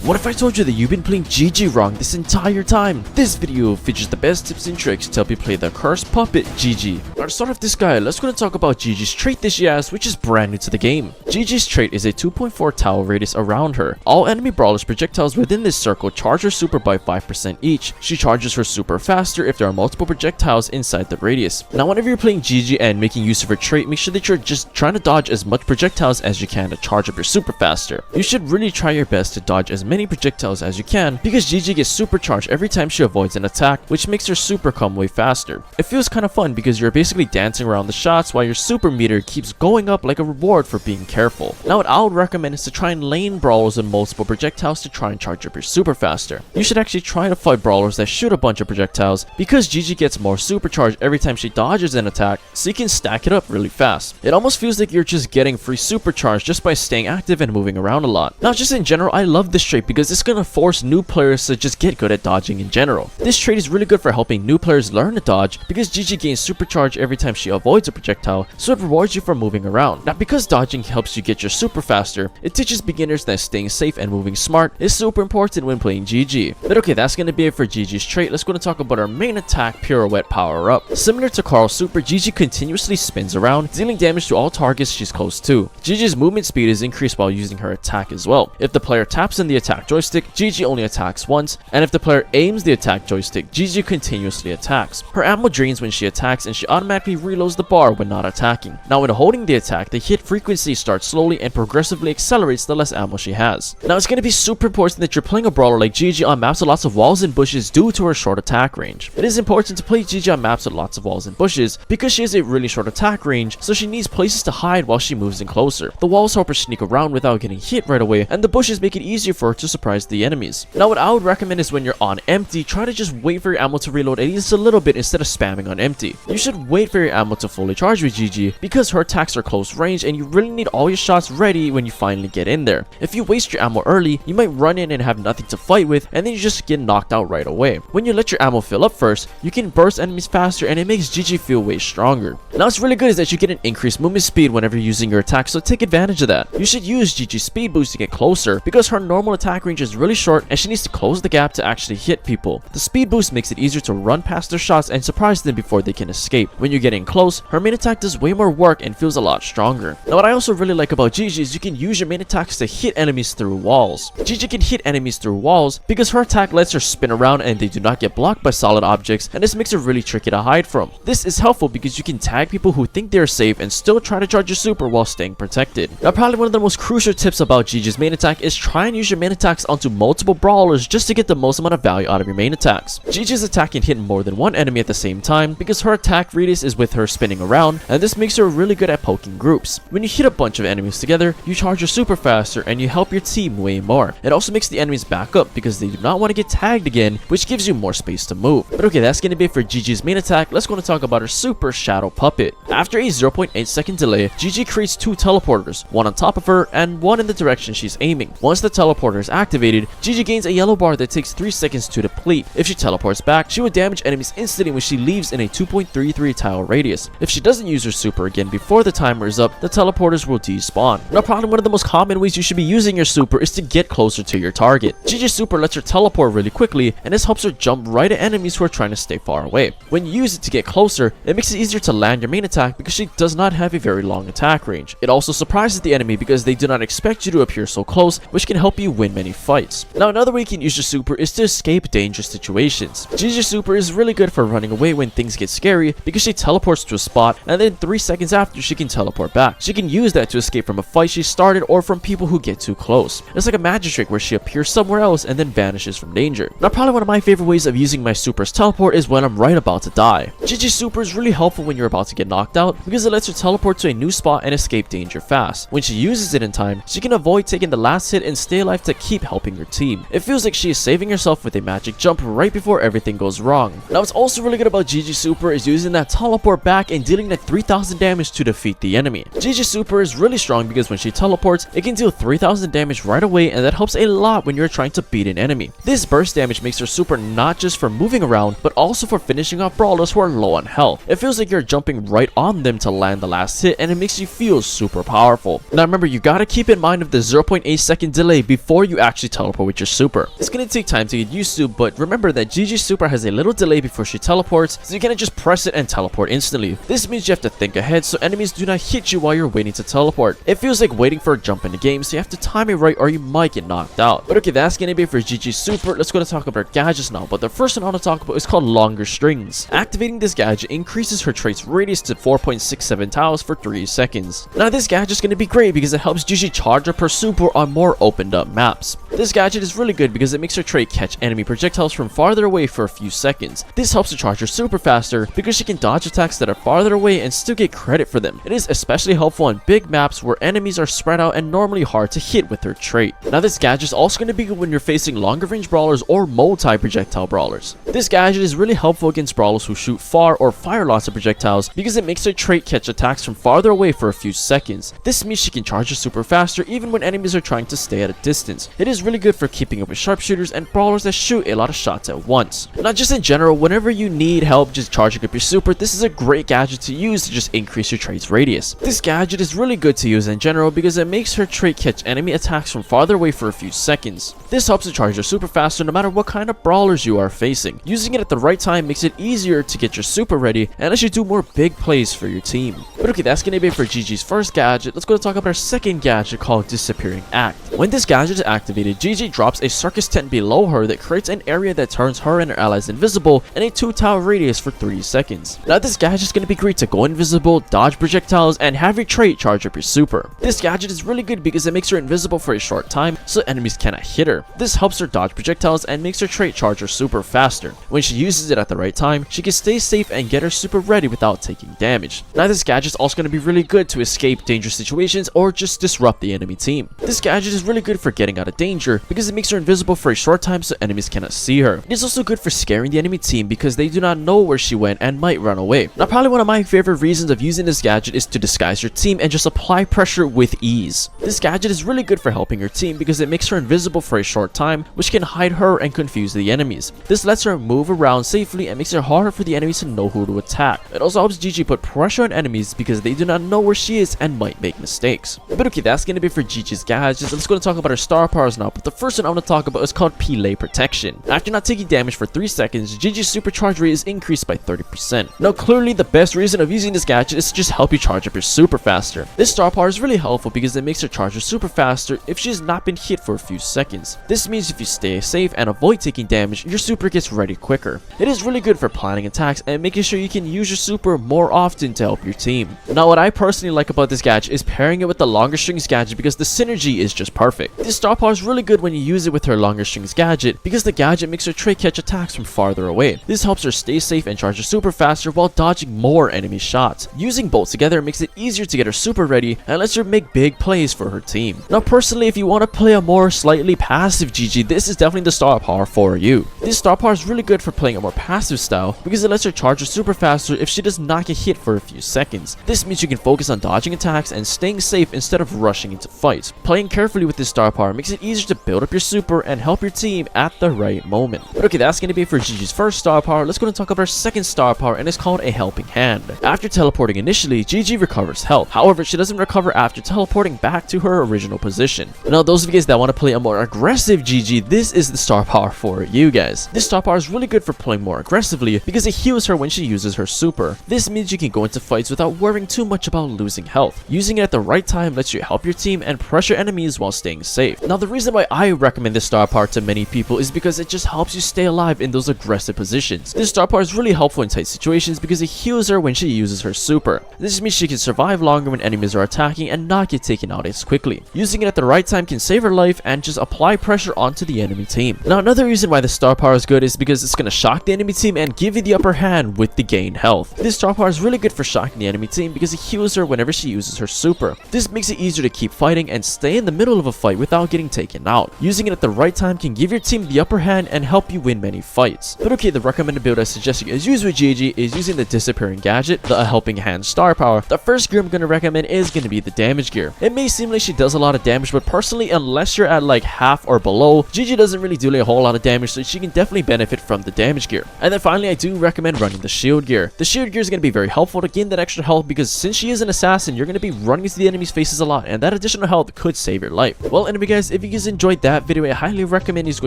What if I told you that you've been playing Gigi wrong this entire time? This video features the best tips and tricks to help you play the cursed puppet Gigi. Now to start off this guy, let's go and talk about Gigi's trait this yes, which is brand new to the game. Gigi's trait is a 2.4 tile radius around her. All enemy brawlers projectiles within this circle charge her super by 5% each. She charges her super faster if there are multiple projectiles inside the radius. Now whenever you're playing Gigi and making use of her trait, make sure that you're just trying to dodge as much projectiles as you can to charge up your super faster. You should really try your best to dodge as many projectiles as you can because Gigi gets supercharged every time she avoids an attack, which makes her super come way faster. It feels kind of fun because you're basically dancing around the shots while your super meter keeps going up like a reward for being careful. Now what I would recommend is to try and lane brawlers with multiple projectiles to try and charge up your super faster. You should actually try to fight brawlers that shoot a bunch of projectiles because Gigi gets more supercharged every time she dodges an attack, so you can stack it up really fast. It almost feels like you're just getting free supercharge just by staying active and moving around a lot. Now just in general, I love this trait because it's gonna force new players to just get good at dodging in general. This trait is really good for helping new players learn to dodge because Gigi gains supercharge every time she avoids a projectile, so it rewards you for moving around. Now because dodging helps you get your super faster, it teaches beginners that staying safe and moving smart is super important when playing Gigi. But okay, that's gonna be it for Gigi's trait. Let's go and talk about our main attack, Pirouette Power Up. Similar to Carl's super, Gigi continuously spins around, dealing damage to all targets she's close to. Gigi's movement speed is increased while using her attack as well. If the player taps in the attack joystick, Gigi only attacks once, and if the player aims the attack joystick, Gigi continuously attacks. Her ammo drains when she attacks, and she automatically reloads the bar when not attacking. Now when holding the attack, the hit frequency starts slowly and progressively accelerates the less ammo she has. Now it's going to be super important that you're playing a brawler like Gigi on maps with lots of walls and bushes due to her short attack range. It is important to play Gigi on maps with lots of walls and bushes because she has a really short attack range, so she needs places to hide while she moves in closer. The walls help her sneak around without getting hit right away, and the bushes make it easier for her to surprise the enemies. Now what I would recommend is when you're on empty, try to just wait for your ammo to reload at least a little bit instead of spamming on empty. You should wait for your ammo to fully charge with Gigi because her attacks are close range and you really need all your shots ready when you finally get in there. If you waste your ammo early, you might run in and have nothing to fight with, and then you just get knocked out right away. When you let your ammo fill up first, you can burst enemies faster and it makes Gigi feel way stronger. Now what's really good is that you get an increased movement speed whenever you're using your attack, so take advantage of that. You should use Gigi's speed boost to get closer because her normal attack range is really short and she needs to close the gap to actually hit people. The speed boost makes it easier to run past their shots and surprise them before they can escape. When you're getting close, her main attack does way more work and feels a lot stronger. Now what I also really like about Gigi is you can use your main attacks to hit enemies through walls. Gigi can hit enemies through walls because her attack lets her spin around and they do not get blocked by solid objects, and this makes her really tricky to hide from. This is helpful because you can tag people who think they're safe and still try to charge your super while staying protected. Now probably one of the most crucial tips about Gigi's main attack is try and use your main attacks onto multiple brawlers just to get the most amount of value out of your main attacks. Gigi's attack can hit more than one enemy at the same time because her attack radius is with her spinning around, and this makes her really good at poking groups. When you hit a bunch of enemies together, you charge your super faster and you help your team way more. It also makes the enemies back up because they do not want to get tagged again, which gives you more space to move. But okay, that's going to be it for Gigi's main attack. Let's go and talk about her super Shadow Puppet. After a 0.8 second delay, Gigi creates two teleporters, one on top of her and one in the direction she's aiming. Once the teleporter is activated, Gigi gains a yellow bar that takes 3 seconds to deplete. If she teleports back, she will damage enemies instantly when she leaves in a 2.33 tile radius. If she doesn't use her super again before the timer is up, the teleporters will despawn. Now probably one of the most common ways you should be using your super is to get closer to your target. Gigi's super lets her teleport really quickly, and this helps her jump right at enemies who are trying to stay far away. When you use it to get closer, it makes it easier to land your main attack because she does not have a very long attack range. It also surprises the enemy because they do not expect you to appear so close, which can help you win many fights. Now another way you can use your super is to escape dangerous situations. Gigi's super is really good for running away when things get scary because she teleports to a spot and then 3 seconds after she can teleport back. She can use that to escape from a fight she started or from people who get too close. It's like a magic trick where she appears somewhere else and then vanishes from danger. Now probably one of my favorite ways of using my super's teleport is when I'm right about to die. Gigi's super is really helpful when you're about to get knocked out because it lets her teleport to a new spot and escape danger fast. When she uses it in time, she can avoid taking the last hit and stay alive to keep helping her team. It feels like she is saving herself with a magic jump right before everything goes wrong. Now what's also really good about Gigi's super is using that teleport back and dealing that 3000 damage to defeat the enemy. Gigi's super is really strong because when she teleports, it can deal 3000 damage right away, and that helps a lot when you're trying to beat an enemy. This burst damage makes her super not just for moving around, but also for finishing off brawlers who are low on health. It feels like you're jumping right on them to land the last hit, and it makes you feel super powerful. Now remember, you gotta keep in mind of the 0.8 second delay before you actually teleport with your super. It's gonna take time to get used to, but remember that Gigi's super has a little delay before she teleports, so you cannot just press it and teleport instantly. This means you have to think ahead so enemies do not hit you while you're waiting to teleport. It feels like waiting for a jump in the game, so you have to time it right or you might get knocked out. But okay, that's gonna be it for Gigi's super. Let's go to talk about gadgets now, but the first one I want to talk about is called longer strings. Activating this gadget increases her trait's radius to 4.67 tiles for 3 seconds. Now this gadget is going to be great because it helps Gigi charge up her super on more opened up maps. This gadget is really good because it makes her trait catch enemy projectiles from farther away for a few seconds. This helps her charge her super faster because she can dodge attacks that are farther away and still get credit for them. It is especially helpful on big maps where enemies are spread out and normally hard to hit with her trait. Now this gadget is also going to be good when you're facing longer range brawlers or multi-projectile brawlers. This gadget is really helpful against brawlers who shoot far or fire lots of projectiles because it makes her trait catch attacks from farther away for a few seconds. This means she can charge her super faster even when enemies are trying to stay at a distance. It is really good for keeping up with sharpshooters and brawlers that shoot a lot of shots at once. Not just in general, whenever you need help just charging up your super, this is a great gadget to use to just increase your trait's radius. This gadget is really good to use in general because it makes her trait catch enemy attacks from farther away for a few seconds. This helps to charge your super faster no matter what kind of brawlers you are facing. Using it at the right time makes it easier to get your super ready and lets you do more big plays for your team. But okay, that's gonna be it for Gigi's first gadget. Let's go to talk about our second gadget called Disappearing Act. When this gadget is activated, Gigi drops a circus tent below her that creates an area that turns her and her allies invisible in a 2-tile radius for 3 seconds. Now this gadget is gonna be great to go invisible, dodge projectiles, and have your trait charge up your super. This gadget is really good because it makes her invisible for a short time so enemies cannot hit her. This helps her dodge projectiles and makes her trait charge her super faster. When she uses it at the right time, she can stay safe and get her super ready without taking damage. Now this gadget is also going to be really good to escape dangerous situations or just disrupt the enemy team. This gadget is really good for getting out of danger because it makes her invisible for a short time so enemies cannot see her. It is also good for scaring the enemy team because they do not know where she went and might run away. Now probably one of my favorite reasons of using this gadget is to disguise your team and just apply pressure with ease. This gadget is really good for helping your team because it makes her invisible for a short time, which can hide her and confuse the enemies. This lets her move around safely and makes it harder for the enemies to know who to attack. It also helps Gigi put pressure on enemies because they do not know where she is and might make mistakes. But okay, that's gonna be for Gigi's gadgets. Let's go and talk about her star powers now, but the first one I want to talk about is called Pele Protection. After not taking damage for 3 seconds, Gigi's supercharge rate is increased by 30%. Now clearly the best reason of using this gadget is to just help you charge up your super faster. This star power is really helpful because it makes her charge her super faster if she has not been hit for a few seconds. This means if you stay safe and avoid taking damage, your super gets ready quicker. It is really good for planning attacks and making sure you can use your super more often to help your team. Now what I personally like about this gadget is pairing it with the longer strings gadget because the synergy is just perfect. This star power is really good when you use it with her longer strings gadget because the gadget makes her trait catch attacks from farther away. This helps her stay safe and charge her super faster while dodging more enemy shots. Using both together makes it easier to get her super ready and lets her make big plays for her team. Now personally, if you want to play a more slightly passive Gigi, this is definitely the star power for you. This star power is really good for playing a more passive style because it lets her charge her super faster if she does not get hit for a few seconds. This means you can focus on dodging attacks and staying safe instead of rushing into fights. Playing carefully with this star power makes it easier to build up your super and help your team at the right moment. But okay, that's going to be it for Gigi's first star power. Let's go and talk about our second star power, and it's called a Helping Hand. After teleporting initially, Gigi recovers health. However, she doesn't recover after teleporting back to her original position. Now those of you guys that want to play a more aggressive Gigi, this is the star power for you guys. This star power is really good for playing more aggressively because it heals her when she uses her super. This means you can go into fights without worrying too much about losing health. Using it at the right time lets you help your team and pressure enemies while staying safe. Now the reason why I recommend this star power to many people is because it just helps you stay alive in those aggressive positions. This star power is really helpful in tight situations because it heals her when she uses her super. This means she can survive longer when enemies are attacking and not get taken out as quickly. Using it at the right time can save her life and just apply pressure onto the enemy team. Now another reason why the star power is good is because it's going to shock the enemy team and give you the upper hand with the gained health. This star power is really good for shocking the enemy team because it heals her whenever she uses her super. This makes it easier to keep fighting and stay in the middle of a fight without getting taken out. Using it at the right time can give your team the upper hand and help you win many fights. But okay, the recommended build I suggest you guys use with Gigi is using the Disappearing Gadget, the Helping Hand star power. The first gear I'm going to recommend is going to be the damage gear. It may seem like she does a lot of damage, but personally, unless you're at like half or below, Gigi doesn't really do like a whole lot of damage, so she can definitely benefit from the damage gear. And then finally, I do recommend running the shield gear. The shield gear is going to be very helpful to gain that extra health because since she is an assassin, you're going to be running into the enemy's faces a lot, and that additional health could save your life. Well, anyway guys, if you guys enjoyed enjoyed that video, I highly recommend you go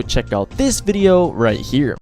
check out this video right here.